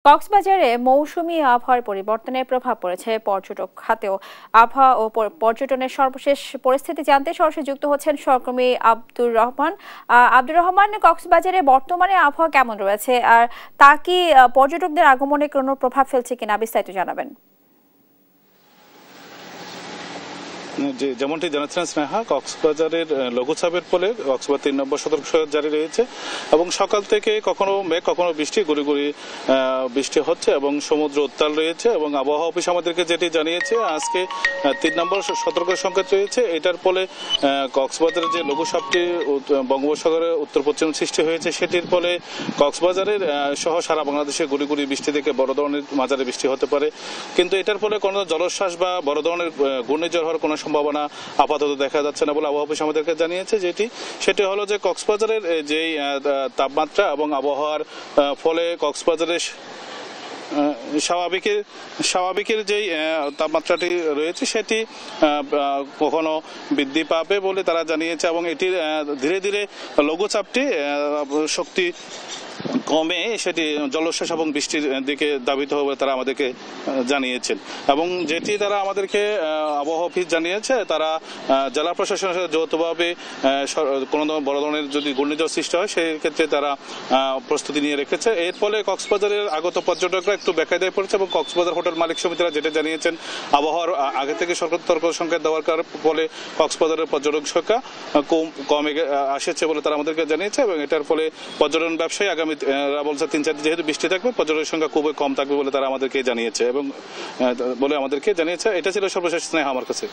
কক্সবাজারে মৌসুমী আবহাওয়ার পরিবর্তনের প্রভাব পড়েছে পর্যটক খাতেও। আবহাওয়া ও পর্যটনের সর্বশেষ পরিস্থিতি জানতে সরাসরি যুক্ত হচ্ছেন সহকর্মী আব্দুর রহমান। কক্সবাজারে বর্তমানে আবহাওয়া কেমন রয়েছে, আর তা কি পর্যটকদের আগমনে কোনো প্রভাব ফেলছে কিনা, বিস্তারিত জানাবেন। যেমনটি জানাচ্ছেন স্নেহা, কক্সবাজারের লঘুচাপের ফলে কক্সবাজার 3 নম্বর সতর্ক জারি রয়েছে এবং সকাল থেকে কখনো মেঘ কখনো বৃষ্টি, গুড়ি গুড়ি বৃষ্টি হচ্ছে এবং সমুদ্র উত্তাল রয়েছে। এবং আবহাওয়া অফিস আমাদেরকে যেটি জানিয়েছে, আজকে 3 নম্বর সতর্ক সংকেত রয়েছে। এটার ফলে কক্সবাজারের যে লঘুচাপটি বঙ্গোপসাগরে উত্তর পশ্চিম সৃষ্টি হয়েছে, সেটির ফলে কক্সবাজারের সহ সারা বাংলাদেশে গুড়ি গুড়ি বৃষ্টি থেকে বড় ধরনের মাঝারি বৃষ্টি হতে পারে। কিন্তু এটার ফলে কোনো জলোচ্ছ্বাস বা বড় ধরনের ঘূর্ণিঝড় হওয়ার কোনো সম্ভাবনা আপাতত দেখা যাচ্ছে না বলে আবহাওয়া অফিস আমাদেরকে জানিয়েছে। সেটি হলো যে কক্সবাজারের যেই তাপমাত্রা এবং আবহাওয়ার ফলে কক্সবাজারের স্বাভাবিকের যেই তাপমাত্রাটি রয়েছে সেটি কখনো বৃদ্ধি পাবে বলে তারা জানিয়েছে এবং এটির ধীরে ধীরে লঘুচাপটি শক্তি কমে সেটি জলোচ্ছ্বাস এবং বৃষ্টির দিকে ধাবিত হবে তারা আমাদেরকে জানিয়েছেন। এবং যেটি তারা আমাদেরকে আবহাওয়া অফিস জানিয়েছে, তারা জেলা প্রশাসনের সাথে যৌথভাবে কোনো বড় ধরনের যদি ঘূর্ণিঝড় সৃষ্টি হয় সেই ক্ষেত্রে তারা প্রস্তুতি নিয়ে রেখেছে। এর ফলে কক্সবাজারের আগত পর্যটকরা একটু বেকায়দায় পড়েছে এবং কক্সবাজার হোটেল মালিক সমিতিরা যেটা জানিয়েছেন, আবহাওয়ার আগে থেকে সতর্ক সংকেত দেওয়ার ফলে কক্সবাজারের পর্যটক সংখ্যা কমে আসছে বলে তারা আমাদেরকে জানিয়েছে। এবং এটার ফলে পর্যটন ব্যবসায়ী আগামী বলছে 3-4 দিন যেহেতু বৃষ্টি থাকবে, পর্যটকের সংখ্যা খুবই কম থাকবে বলে তারা আমাদেরকে জানিয়েছে এটা ছিল সর্বশেষ স্নেহা আমার কাছে।